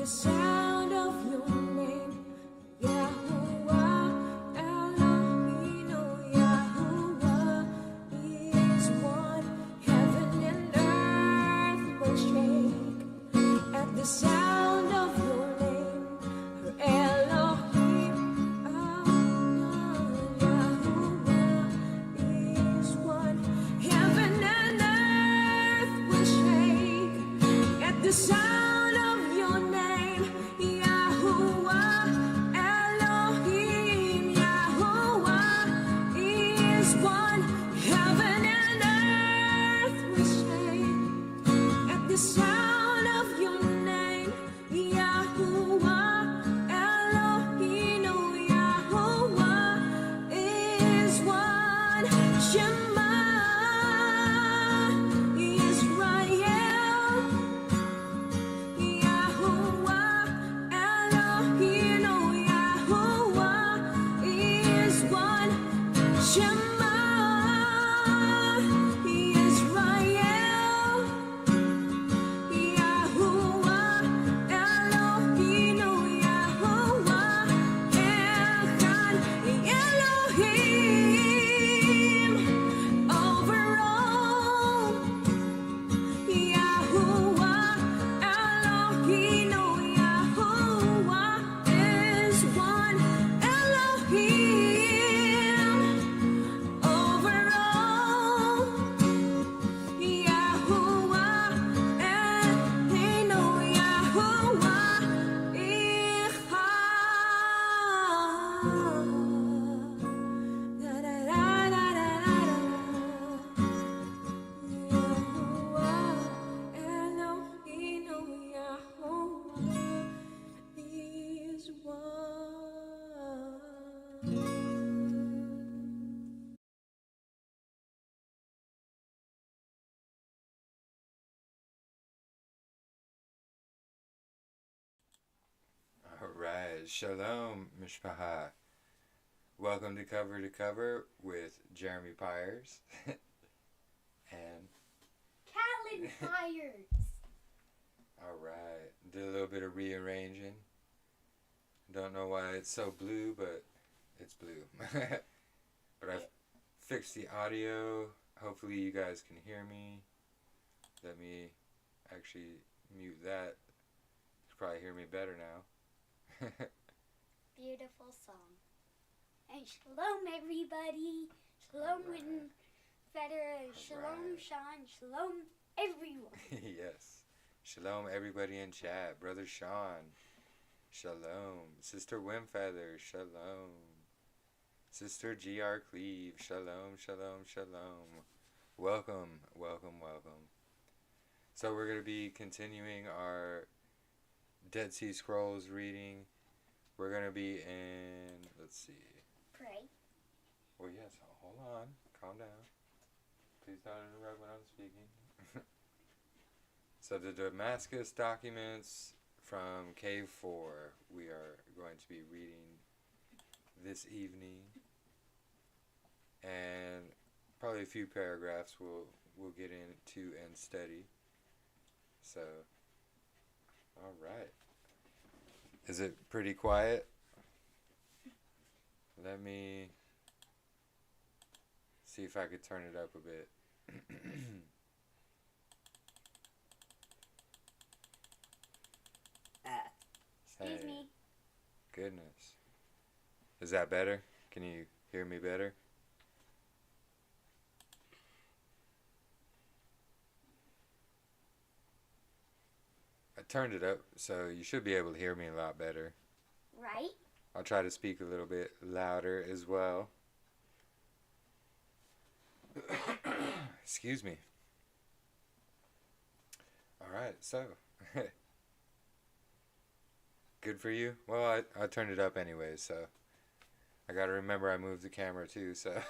sound of your name, Yahuwah, Elohim, Yahuwah is one. Heaven and earth will shake at the sound of your name, Elohim, Yahuwah is one. Heaven and earth will shake at the sound of your name, Yahuwah, Elohim, Yahuwah is one. Heaven and earth will shake at the sound of your name, Yahuwah, Elohim, Yahuwah is one. Shema Israel, Yahuwah, Elohim, Yahuwah is one. Shema Israel, Yahuwah, Elohim, Yahuwah Echad, Elohim over all. Yahuwah, Elohim, Yahuwah is one. Elohim over all. Yahuwah, Elohim, Yahuwah Echad. Da da da da da da da. Yahuwah, Elohim, Yahuwah is one. All right, Shalom, Mishpaha. Welcome to Cover with Jeremy Pyers. And, Callan Fires. all right, did a little bit of rearranging. Don't know why it's so blue, but it's blue. But I've fixed the audio. Hopefully you guys can hear me. Let me actually mute that. You can probably hear me better now. Beautiful song. And shalom, everybody. Shalom, Alright. Witten Federer. Shalom, Alright. Sean. Shalom, everyone. Yes. Shalom, everybody in chat. Brother Sean. Shalom. Sister Wimfeather. Shalom. Sister G.R. Cleve. Shalom, shalom, shalom. Welcome, welcome, welcome. So we're going to be continuing our Dead Sea Scrolls reading. We're going to be in, let's see. Pray. Well, yes, hold on. Calm down. Please don't interrupt when I'm speaking. So the Damascus Documents from Cave 4 we are going to be reading this evening. And probably a few paragraphs we'll get into and study. So, all right. Is it pretty quiet? Let me see if I could turn it up a bit. Excuse me. Goodness. Is that better? Can you hear me better? I turned it up, so you should be able to hear me a lot better. Right? I'll try to speak a little bit louder as well. Excuse me. Alright, so. Good for you? Well, I turned it up anyway, so. I gotta remember I moved the camera too, so.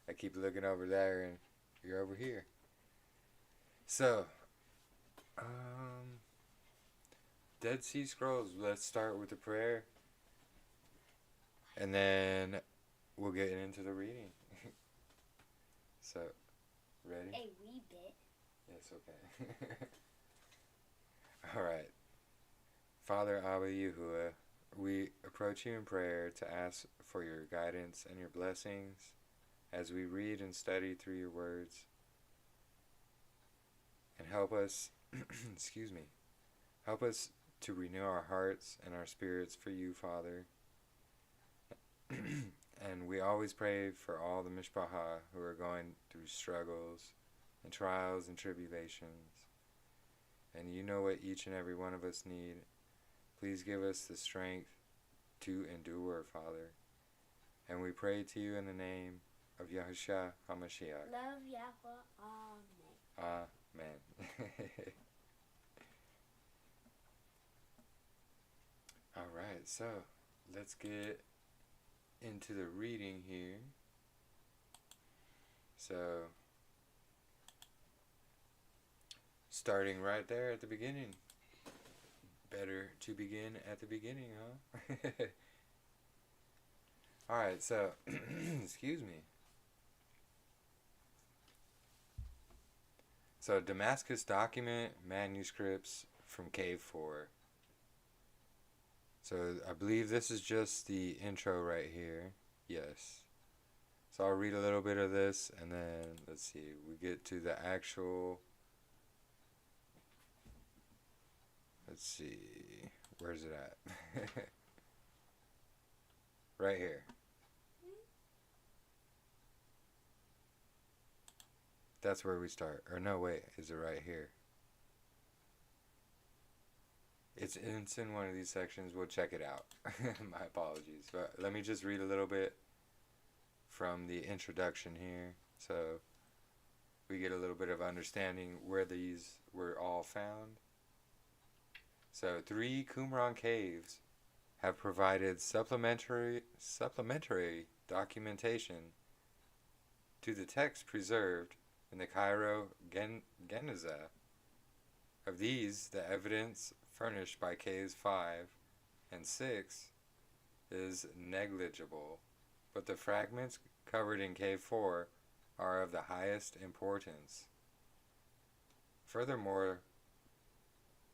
I keep looking over there and you're over here. So. Dead Sea Scrolls, let's start with the prayer. And then we'll get into the reading. So, ready? A wee bit. Yes, okay. Alright. Father Abba Yahuwah, we approach you in prayer to ask for your guidance and your blessings as we read and study through your words. And help us, excuse me, help us to renew our hearts and our spirits for you, Father. And we always pray for all the Mishpaha who are going through struggles and trials and tribulations. And you know what each and every one of us need. Please give us the strength to endure, Father. And we pray to you in the name of Yahushua HaMashiach. Love Yahweh. Amen. Amen. Alright, so let's get into the reading here. So, starting right there at the beginning. Better to begin at the beginning, huh? Alright, so, excuse me. So, Damascus Document, manuscripts from Cave 4. So, I believe this is just the intro right here. Yes. So, I'll read a little bit of this, and then, let's see, we get to the actual... Let's see, where's it at? Right here. That's where we start. Or no, wait, is it right here? It's in one of these sections. We'll check it out. My apologies. But let me just read a little bit from the introduction here. So we get a little bit of understanding where these were all found. So 3 Qumran caves have provided supplementary documentation to the text preserved in the Cairo Geniza. Of these, the evidence furnished by caves 5 and 6 is negligible, but the fragments covered in cave 4 are of the highest importance. Furthermore,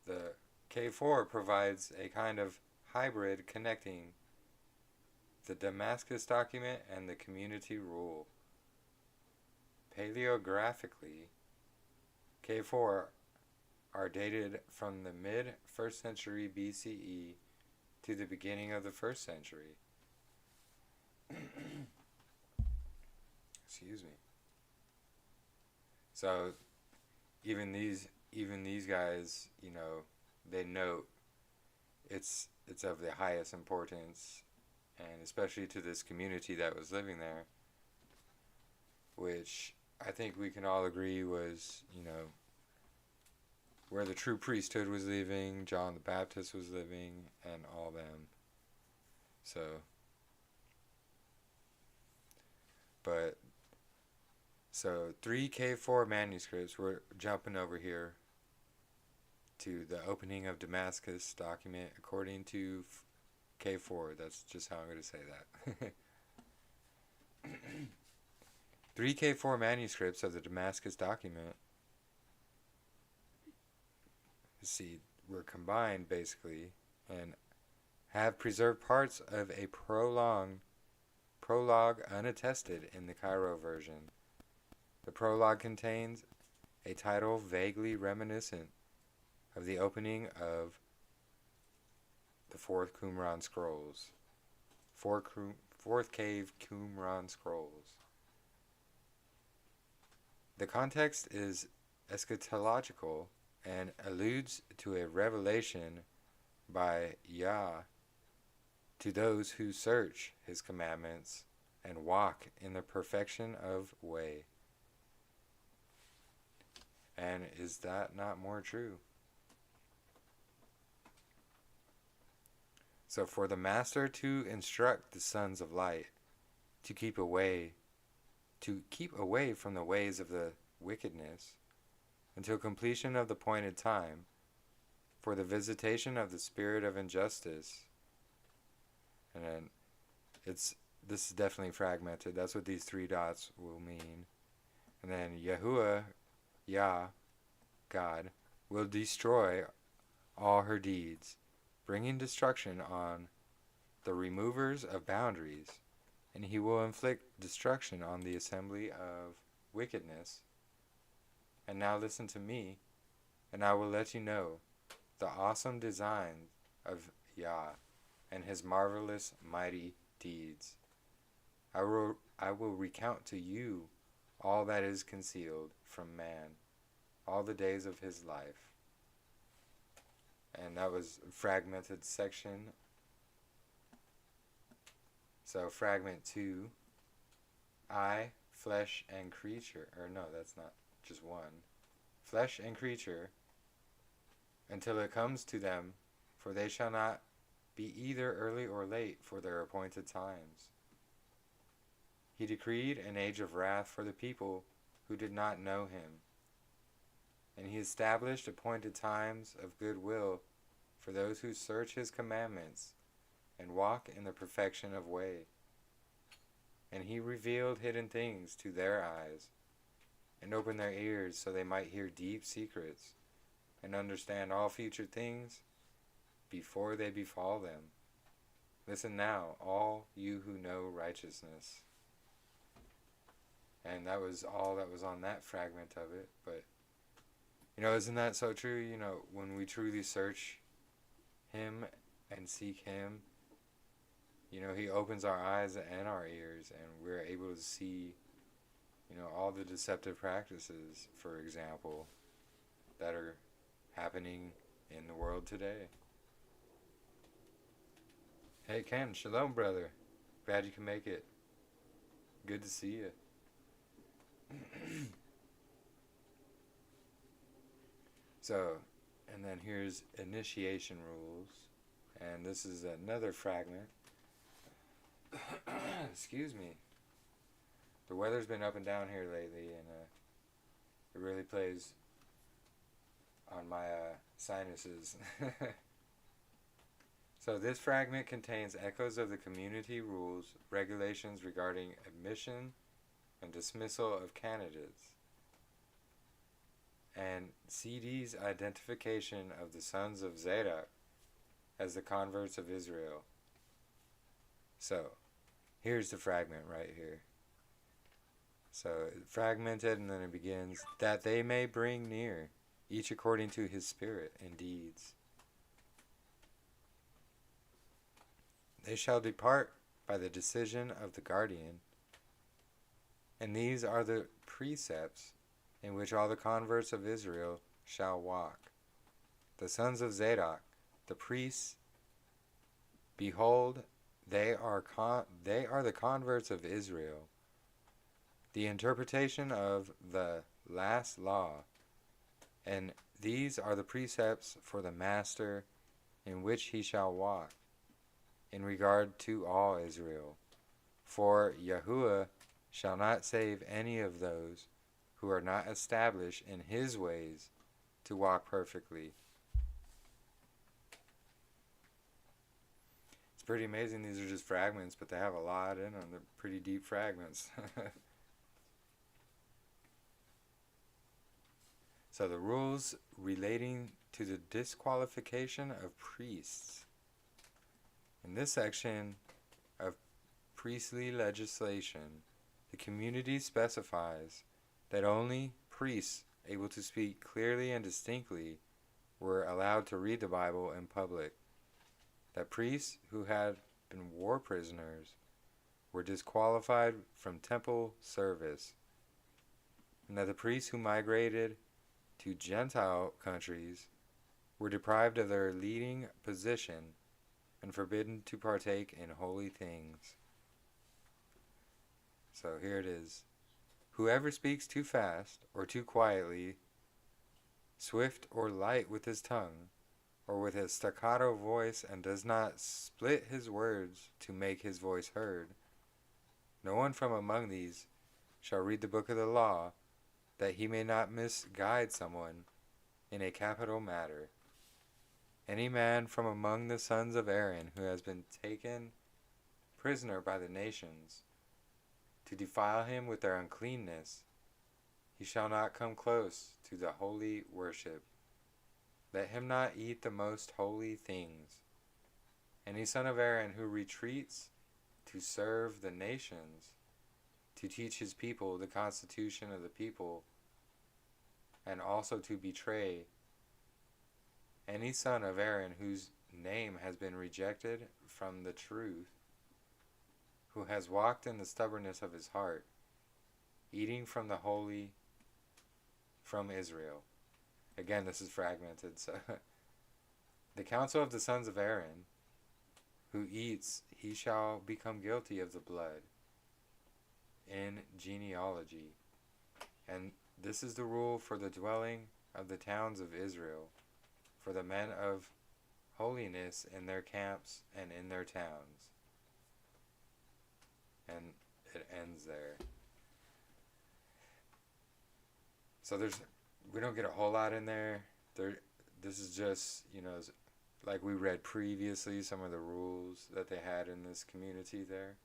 the cave 4 provides a kind of hybrid connecting the Damascus Document and the community rule. Paleographically, cave 4 are dated from the mid-1st century BCE to the beginning of the 1st century. Excuse me. So even these guys, you know, they note it's of the highest importance, and especially to this community that was living there, which I think we can all agree was, you know, where the true priesthood was living, John the Baptist was living, and all them. So, but, so 3 K4 manuscripts, we're jumping over here to the opening of Damascus Document according to K4. That's just how I'm going to say that. 3 K4 manuscripts of the Damascus Document, were combined basically and have preserved parts of a prologue unattested in the Cairo version. The prologue contains a title vaguely reminiscent of the opening of the 4th Qumran scrolls. 4th cave Qumran scrolls. The context is eschatological and alludes to a revelation by Yah to those who search his commandments and walk in the perfection of way. And is that not more true? So for the master to instruct the sons of light to keep away from the ways of the wickedness until completion of the appointed time, for the visitation of the spirit of injustice. And then this is definitely fragmented. That's what these 3 dots will mean. And then Yahuwah, Yah, God, will destroy all her deeds, bringing destruction on the removers of boundaries, and he will inflict destruction on the assembly of wickedness. And now listen to me, and I will let you know the awesome design of Yah and his marvelous mighty deeds. I will recount to you all that is concealed from man, all the days of his life. And that was a fragmented section. So fragment 2, I, flesh and creature, or no, that's not just one. Flesh and creature, until it comes to them, for they shall not be either early or late for their appointed times. He decreed an age of wrath for the people who did not know him, and he established appointed times of goodwill for those who search his commandments and walk in the perfection of way. And he revealed hidden things to their eyes, and opened their ears so they might hear deep secrets, and understand all future things before they befall them. Listen now, all you who know righteousness. And that was all that was on that fragment of it. But, isn't that so true? When we truly search him and seek him, he opens our eyes and our ears, and we're able to see, all the deceptive practices, for example, that are happening in the world today. Hey Ken, shalom brother. Glad you can make it. Good to see you. So, and then here's initiation rules. And this is another fragment. Excuse me. The weather's been up and down here lately, and it really plays on my sinuses. So this fragment contains echoes of the community rules, regulations regarding admission and dismissal of candidates, and CD's identification of the sons of Zadok as the converts of Israel. So, here's the fragment right here. So, fragmented, and then it begins, that they may bring near, each according to his spirit and deeds. They shall depart by the decision of the guardian. And these are the precepts in which all the converts of Israel shall walk. The sons of Zadok, the priests, behold, they are the converts of Israel. The interpretation of the last law, and these are the precepts for the master in which he shall walk, in regard to all Israel. For Yahuwah shall not save any of those who are not established in his ways to walk perfectly. It's pretty amazing. These are just fragments, but they have a lot in them. They're pretty deep fragments. So the rules relating to the disqualification of priests. In this section of priestly legislation, the community specifies that only priests able to speak clearly and distinctly were allowed to read the Bible in public, that priests who had been war prisoners were disqualified from temple service, and that the priests who migrated to Gentile countries were deprived of their leading position and forbidden to partake in holy things. So here it is. Whoever speaks too fast or too quietly, swift or light with his tongue, or with a staccato voice, and does not split his words to make his voice heard, no one from among these shall read the book of the law, that he may not misguide someone in a capital matter. Any man from among the sons of Aaron who has been taken prisoner by the nations, to defile him with their uncleanness, he shall not come close to the holy worship. Let him not eat the most holy things, Any son of Aaron who retreats to serve the nations, to teach his people the constitution of the people, and also to betray any son of Aaron whose name has been rejected from the truth, who has walked in the stubbornness of his heart, eating from the holy from Israel. Again, this is fragmented. So the counsel of the sons of Aaron, who eats, he shall become guilty of the blood in genealogy. And this is the rule for the dwelling of the towns of Israel, for the men of holiness in their camps and in their towns. And it ends there. So we don't get a whole lot in there. This is just, like we read previously, some of the rules that they had in this community there.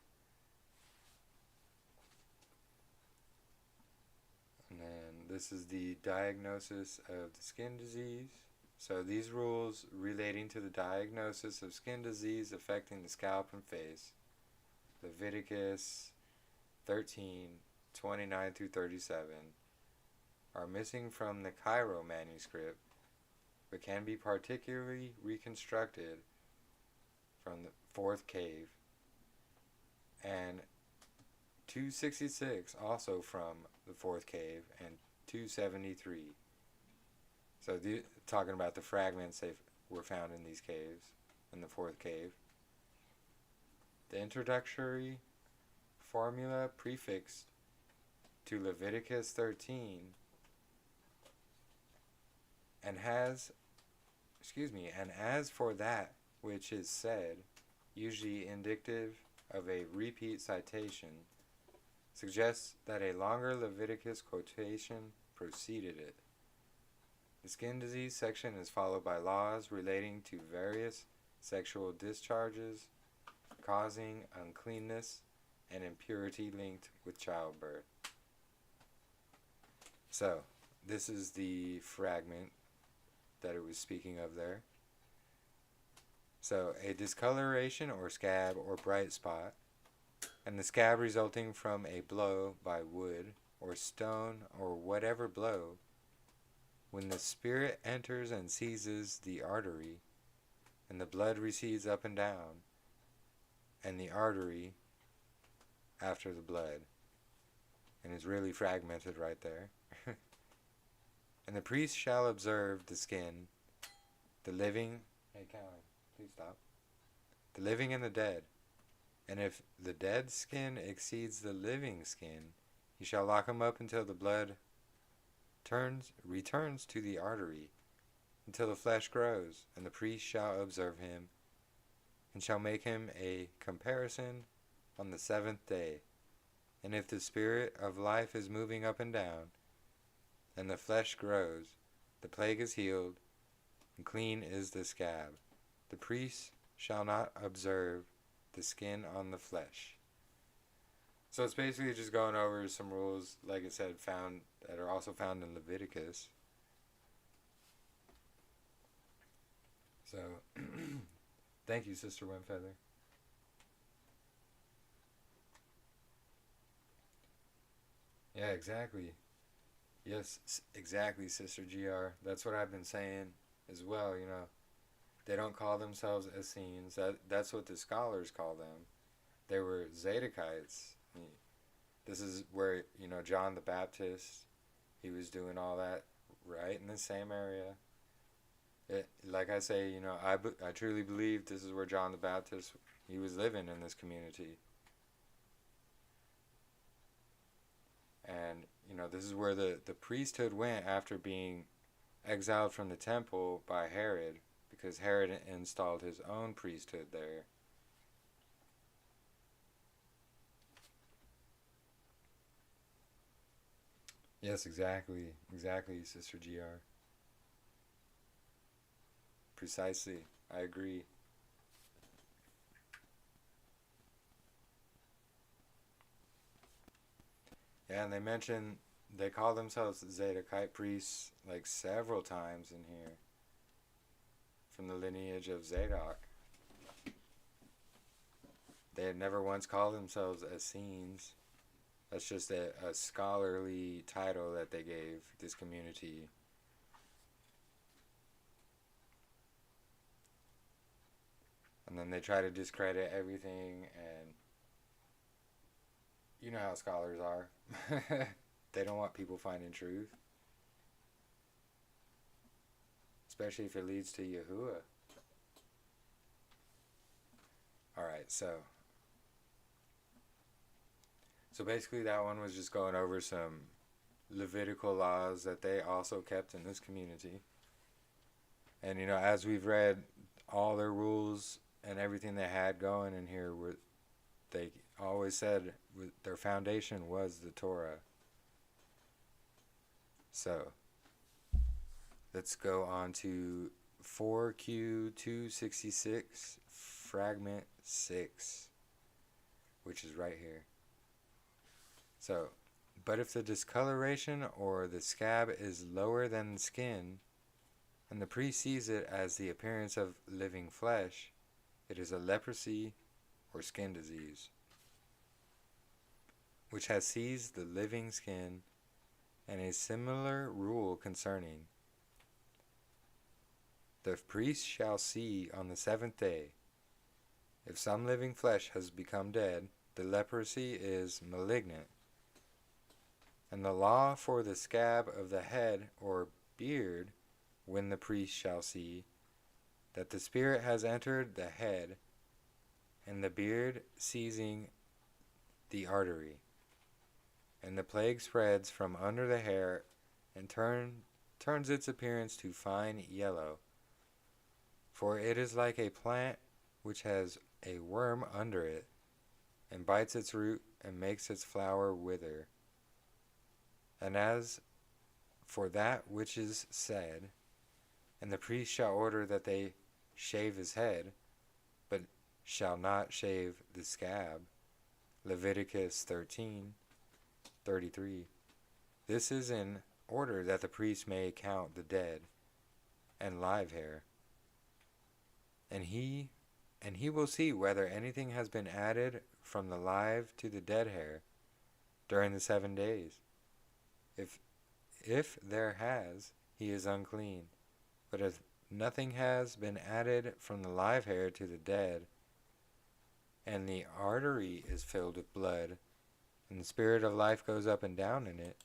And then this is the diagnosis of the skin disease. So these rules relating to the diagnosis of skin disease affecting the scalp and face, Leviticus 13:29 through 37, are missing from the Cairo manuscript, but can be particularly reconstructed from the fourth cave, and 266 also from the fourth cave, and 273. So talking about the fragments that were found in these caves, in the fourth cave. The introductory formula prefixed to Leviticus 13 and as for that which is said, usually indicative of a repeat citation, suggests that a longer Leviticus quotation preceded it. The skin disease section is followed by laws relating to various sexual discharges causing uncleanness and impurity linked with childbirth. So, this is the fragment that it was speaking of there. So, a discoloration or scab or bright spot, and the scab resulting from a blow by wood or stone or whatever blow, when the spirit enters and seizes the artery, and the blood recedes up and down, and the artery after the blood, and is really fragmented right there. And the priest shall observe the skin, the living, hey Callie, please stop, the living and the dead. And if the dead skin exceeds the living skin, he shall lock him up until the blood returns to the artery, until the flesh grows, and the priest shall observe him, and shall make him a comparison on the seventh day. And if the spirit of life is moving up and down, and the flesh grows, the plague is healed, and clean is the scab. The priest shall not observe the skin on the flesh. So it's basically just going over some rules, like I said, that are also found in Leviticus. So, thank you, Sister Windfeather. Yeah, exactly. Yes, exactly, Sister GR. That's what I've been saying as well, They don't call themselves Essenes. That's what the scholars call them. They were Zadokites. This is where, John the Baptist, he was doing all that right in the same area. Like I say, I truly believe this is where John the Baptist, he was living in this community. And, this is where the priesthood went after being exiled from the temple by Herod, because Herod installed his own priesthood there. Yes, exactly, Sister GR. Precisely, I agree. Yeah, and they call themselves Zadokite priests like several times in here, from the lineage of Zadok. They had never once called themselves Essenes. That's just a scholarly title that they gave this community. And then they try to discredit everything, and you know how scholars are. They don't want people finding truth. Especially if it leads to Yahuwah. Alright, so basically that one was just going over some Levitical laws that they also kept in this community. And you know, as we've read, all their rules and everything they had going in here were, they always said their foundation was the Torah. So let's go on to 4Q266, fragment 6, which is right here. So, but if the discoloration or the scab is lower than the skin, and the priest sees it as the appearance of living flesh, it is a leprosy or skin disease, which has seized the living skin, and a similar rule concerning. The priest shall see on the 7th day, if some living flesh has become dead, the leprosy is malignant. And the law for the scab of the head or beard, when the priest shall see that the spirit has entered the head, and the beard seizing the artery, and the plague spreads from under the hair, and turns its appearance to fine yellow. For it is like a plant which has a worm under it, and bites its root, and makes its flower wither. And as for that which is said, and the priest shall order that they shave his head, but shall not shave the scab. Leviticus 13:33. This is in order that the priest may count the dead and live hair. And he will see whether anything has been added from the live to the dead hair during the 7 days. If there has, he is unclean. But if nothing has been added from the live hair to the dead, and the artery is filled with blood, and the spirit of life goes up and down in it,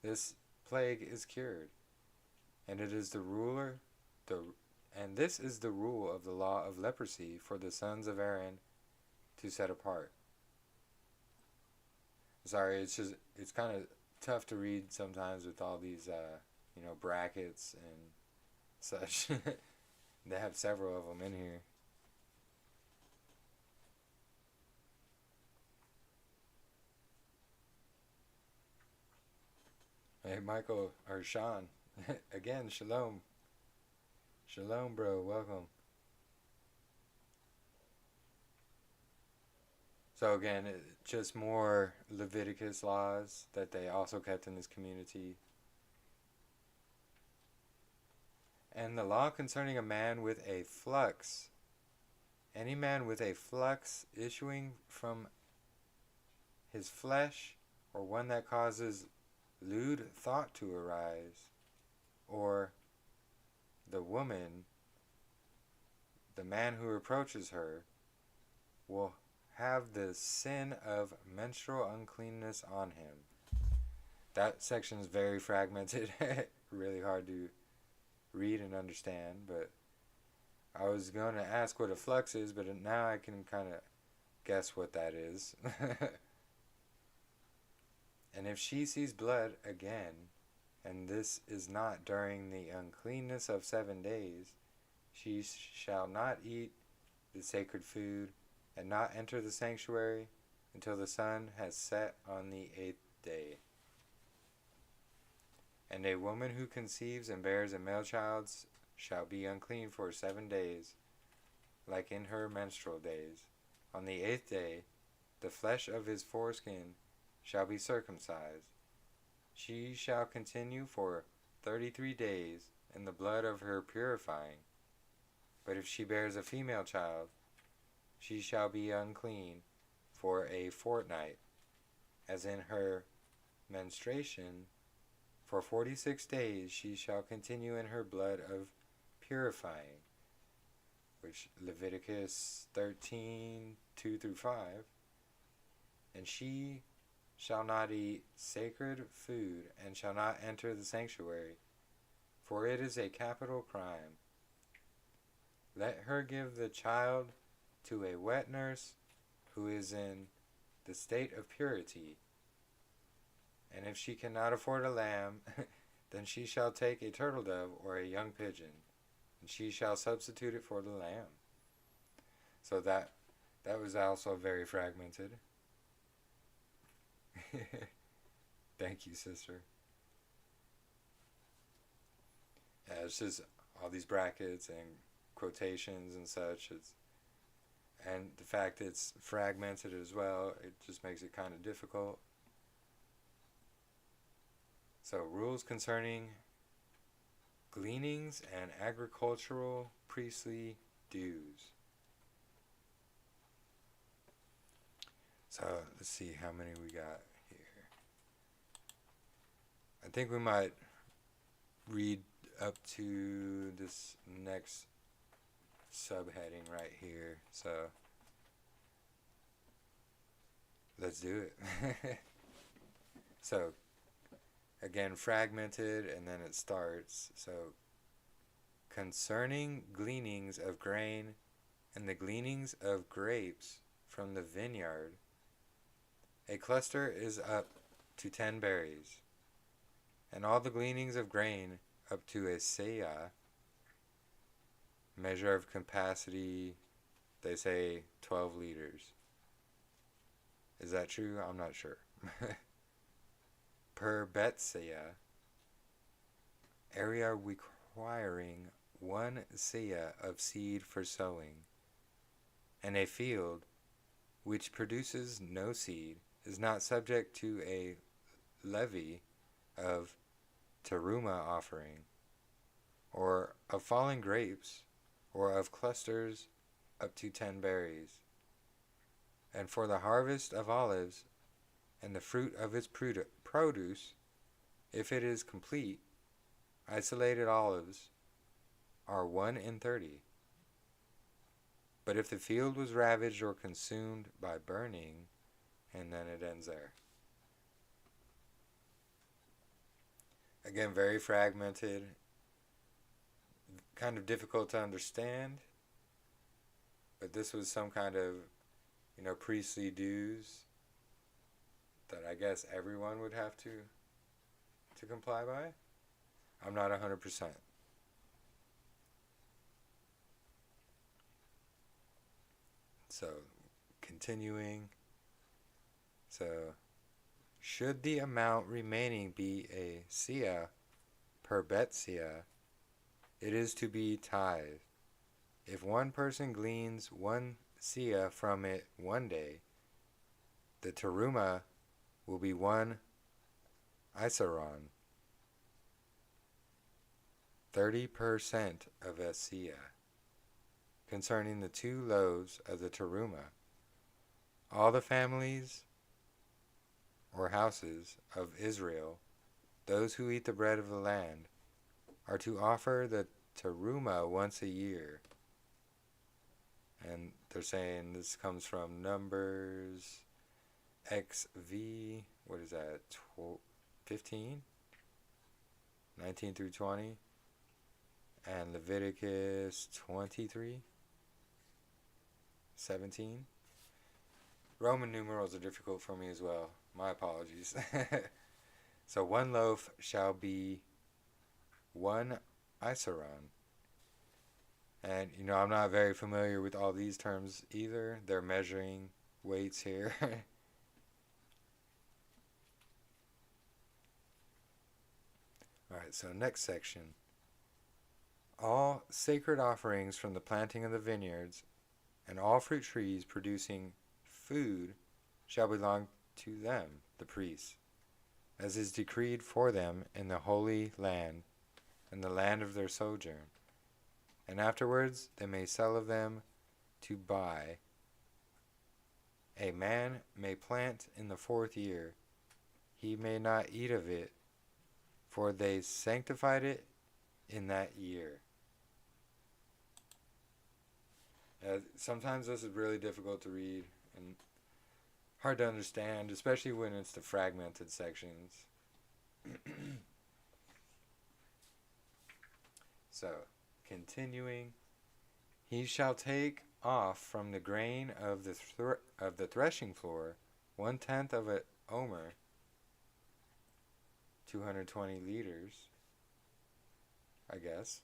this plague is cured. And it is this is the rule of the law of leprosy for the sons of Aaron to set apart. Sorry, it's kind of tough to read sometimes with all these, brackets and such. They have several of them in here. Hey, Michael, or Sean, again, shalom. Shalom, bro, welcome. So again, just more Leviticus laws that they also kept in this community. And the law concerning a man with a flux. Any man with a flux issuing from his flesh, or one that causes lewd thought to arise, or the woman, the man who approaches her, will have the sin of menstrual uncleanness on him. That section is very fragmented, really hard to read and understand, but I was going to ask what a flux is, but now I can kind of guess what that is. And if she sees blood again, and this is not during the uncleanness of 7 days, she shall not eat the sacred food, and not enter the sanctuary until the sun has set on the 8th day. And a woman who conceives and bears a male child shall be unclean for 7 days, like in her menstrual days. On the 8th day, the flesh of his foreskin shall be circumcised. She shall continue for 33 days in the blood of her purifying. But if she bears a female child, she shall be unclean for a fortnight, as in her menstruation. For 46 days she shall continue in her blood of purifying, which Leviticus 13:2-5. And she shall not eat sacred food, and shall not enter the sanctuary, for it is a capital crime. Let her give the child to a wet nurse who is in the state of purity. And if she cannot afford a lamb, then she shall take a turtle dove or a young pigeon, and she shall substitute it for the lamb. So that was also very fragmented. Thank you, sister. Yeah, it's just all these brackets and quotations and such. And the fact it's fragmented as well, it just makes it kind of difficult. So, rules concerning gleanings and agricultural priestly dues. So, let's see how many we got here. I think we might read up to this next subheading right here. So, let's do it. So, again, fragmented, and then it starts. So, concerning gleanings of grain and the gleanings of grapes from the vineyard, a cluster is up to 10 berries, and all the gleanings of grain up to a seah, measure of capacity, they say 12 liters. Is that true? I'm not sure. Per betseah, area requiring 1 seah of seed for sowing, and a field which produces no seed is not subject to a levy of teruma offering, or of fallen grapes, or of clusters up to 10 berries. And for the harvest of olives and the fruit of its produce, if it is complete, isolated olives are 1 in 30. But if the field was ravaged or consumed by burning, and then it ends there. Again, very fragmented, kind of difficult to understand, but this was some kind of, priestly dues that I guess everyone would have to comply by. I'm not 100%. So, continuing. So, should the amount remaining be a seah per betseah, it is to be tithed. If one person gleans 1 seah from it one day, the teruma will be 1 isaron, 30% of a seah. Concerning the 2 loaves of the teruma, all the families or houses of Israel, those who eat the bread of the land, are to offer the teruma once a year. And they're saying this comes from Numbers XV, what is that, 15? 19 through 20. And Leviticus 23, 17. Roman numerals are difficult for me as well. My apologies. So 1 loaf shall be 1 isaron. And, I'm not very familiar with all these terms either. They're measuring weights here. Alright, so next section. All sacred offerings from the planting of the vineyards and all fruit trees producing food shall belong to them, the priests, as is decreed for them in the holy land and the land of their sojourn. And afterwards they may sell of them to buy A man may plant in the 4th year, he may not eat of it, for they sanctified it in that year. Sometimes this is really difficult to read and hard to understand, especially when it's the fragmented sections. So, continuing, he shall take off from the grain of the threshing floor 1/10 of an omer, 220 liters, I guess.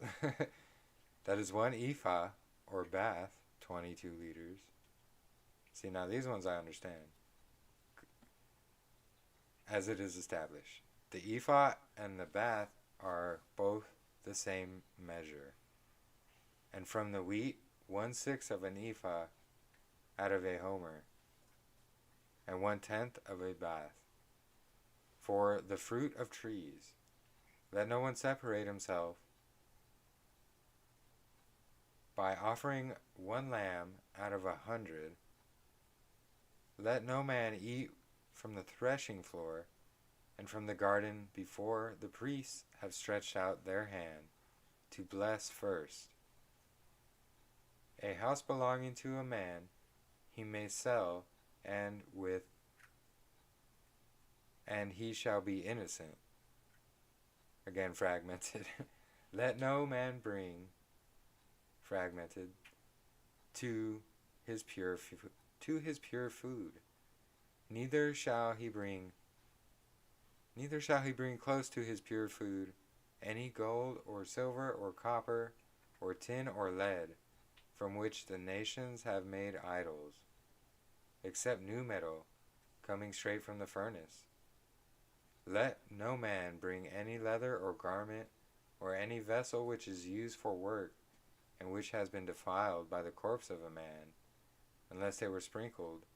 That is 1 ephah, or bath, 22 liters. See, now these ones I understand, as it is established. The ephah and the bath are both the same measure. And from the wheat, 1/6 of an ephah out of a homer, and 1/10 of a bath. For the fruit of trees, let no one separate himself by offering 1 lamb out of 100. Let no man eat from the threshing floor and from the garden before the priests have stretched out their hand to bless first. A house belonging to a man he may sell, and he shall be innocent. Again, fragmented. Let no man bring, fragmented, to his pure food. Neither shall he bring close to his pure food any gold or silver or copper or tin or lead, from which the nations have made idols, except new metal coming straight from the furnace. Let no man bring any leather or garment or any vessel which is used for work and which has been defiled by the corpse of a man, unless they were sprinkled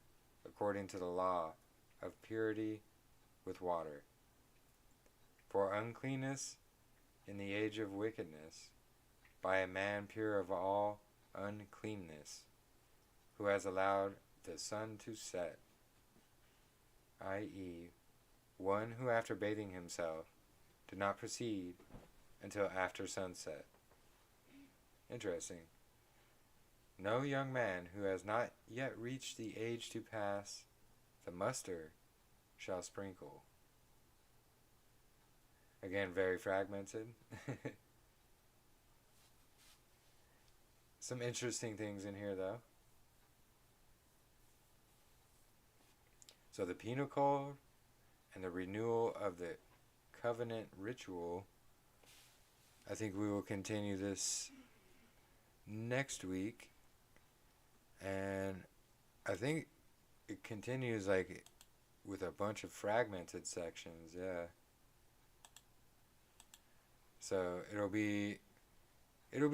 according to the law of purity with water. For uncleanness in the age of wickedness, by a man pure of all uncleanness, who has allowed the sun to set, i.e., one who after bathing himself did not proceed until after sunset. Interesting. No young man who has not yet reached the age to pass the muster shall sprinkle. Again, very fragmented. Some interesting things in here, though. So the penal code and the renewal of the covenant ritual, I think we will continue this next week. And I think it continues like with a bunch of fragmented sections, yeah. So it'll be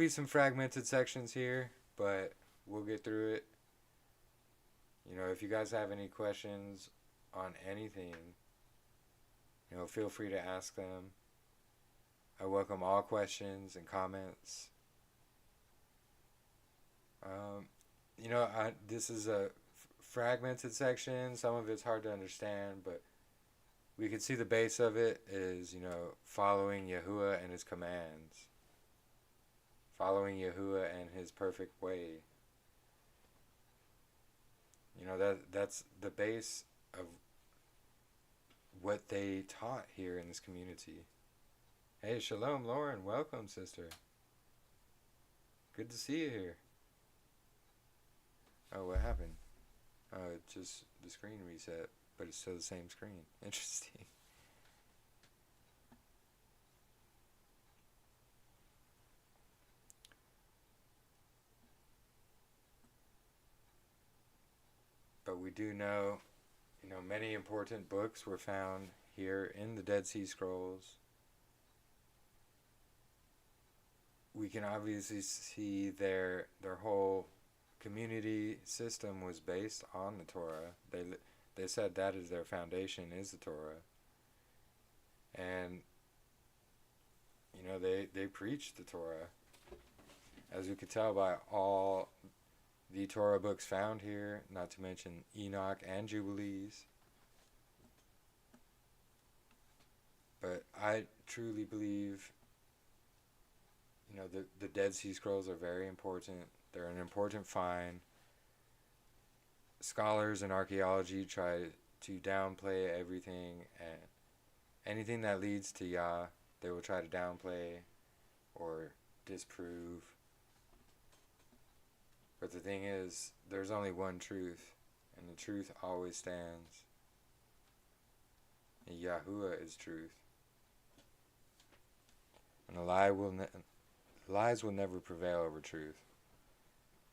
some fragmented sections here, but we'll get through it. You know, if you guys have any questions on anything, you know, feel free to ask them. I welcome all questions and comments. You know, this is a fragmented section. Some of it's hard to understand, but we can see the base of it is, you know, following Yahuwah and his commands. Following Yahuwah and his perfect way. You know, that's the base of what they taught here in this community. Hey, shalom, Lauren. Welcome, sister. Good to see you here. Oh, what happened? Oh, it just the screen reset, but it's still the same screen. Interesting. But we do know, you know, many important books were found here in the Dead Sea Scrolls. We can obviously see their whole community system was based on the Torah. They said that is their foundation, is the Torah. And, you know, they preached the Torah. As we could tell by all the Torah books found here, not to mention Enoch and Jubilees. But I truly believe, the Dead Sea Scrolls are very important. They're an important find. Scholars in archaeology try to downplay everything, and anything that leads to Yah, they will try to downplay or disprove. But the thing is, there's only one truth, and the truth always stands. And Yahuwah is truth. And lies will never prevail over truth.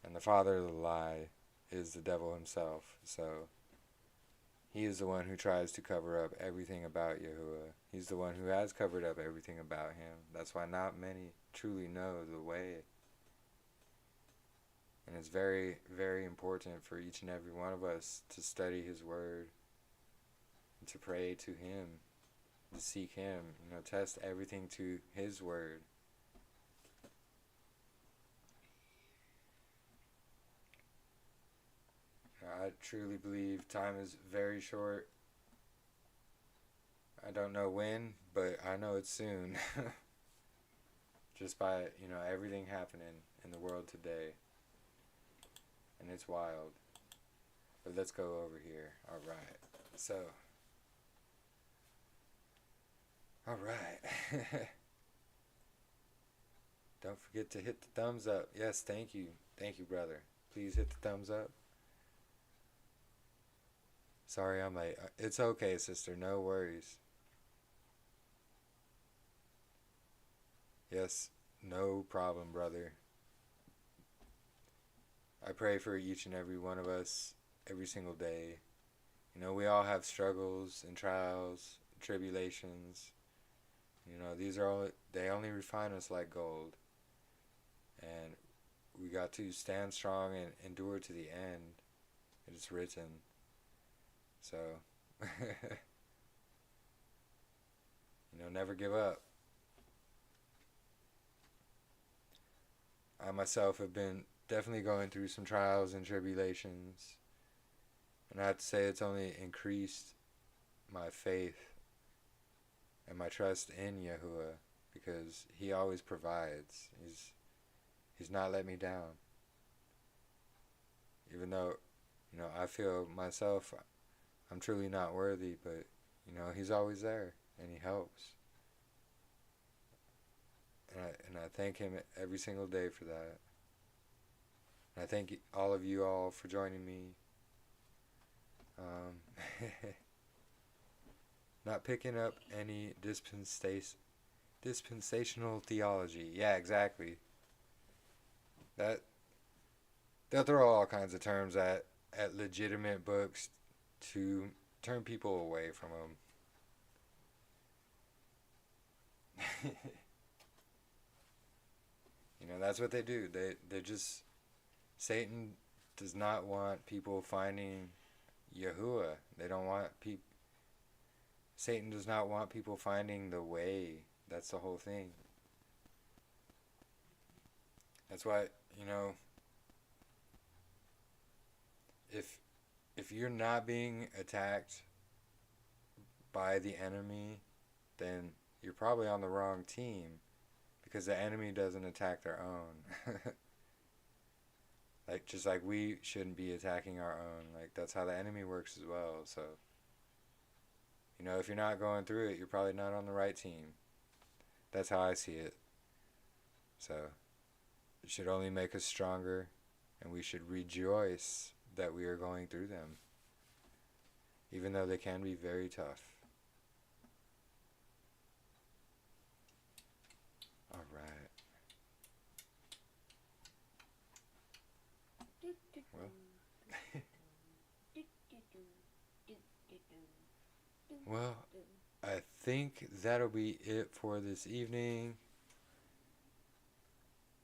And the father of the lie is the devil himself. So he is the one who tries to cover up everything about Yahuwah. He's the one who has covered up everything about him. That's why not many truly know the way. And it's very, very important for each and every one of us to study his word, and to pray to him, to seek him, test everything to his word. I truly believe time is very short. I don't know when, but I know it's soon. Just by, everything happening in the world today. And it's wild. But let's go over here. Alright. So. Alright. Don't forget to hit the thumbs up. Yes, thank you. Thank you, brother. Please hit the thumbs up. Sorry I'm late. It's okay, sister. No worries. Yes, no problem, brother. I pray for each and every one of us every single day. We all have struggles and trials, tribulations. They only refine us like gold. And we got to stand strong and endure to the end. It is written. So, never give up. I myself have been definitely going through some trials and tribulations. And I have to say it's only increased my faith and my trust in Yahuwah, because he always provides. He's not let me down. Even though, I feel myself, I'm truly not worthy, but, he's always there, and he helps. And I thank him every single day for that. And I thank all of you all for joining me. Not picking up any dispensational theology. Yeah, exactly. They'll throw all kinds of terms at legitimate books to turn people away from them. That's what they do. They just, Satan does not want people finding Yahuwah. Satan does not want people finding the way. That's the whole thing. That's why, if you're not being attacked by the enemy, then you're probably on the wrong team, because the enemy doesn't attack their own. Just like we shouldn't be attacking our own. That's how the enemy works as well. So, if you're not going through it, you're probably not on the right team. That's how I see it. So, it should only make us stronger, and we should rejoice that we are going through them, even though they can be very tough. All right. Well, I think that'll be it for this evening.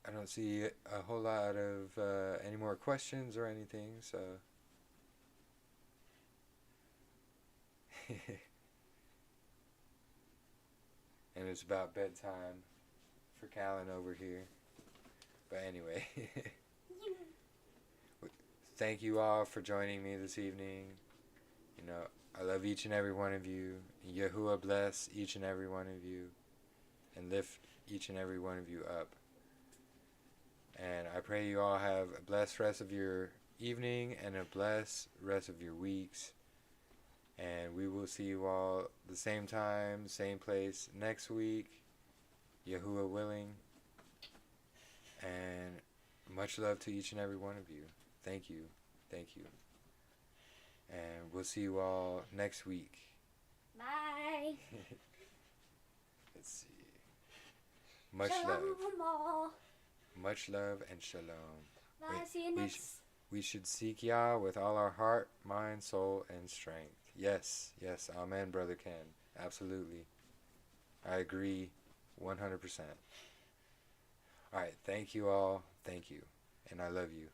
I don't see a whole lot of any more questions or anything, so. And it's about bedtime for Callan over here. But anyway. thank you all for joining me this evening. You know, I love each and every one of you. Yahuwah bless each and every one of you and lift each and every one of you up. And I pray you all have a blessed rest of your evening and a blessed rest of your weeks. And we will see you all the same time, same place next week, Yahuwah willing. And much love to each and every one of you. Thank you. Thank you. And we'll see you all next week. Bye. Let's see. Much Shalom, love. all. Much love and shalom. Bye. Wait, See you next. We should seek Yah with all our heart, mind, soul, and strength. Yes, yes. Amen, Brother Ken. Absolutely. I agree 100%. All right. Thank you all. Thank you. And I love you.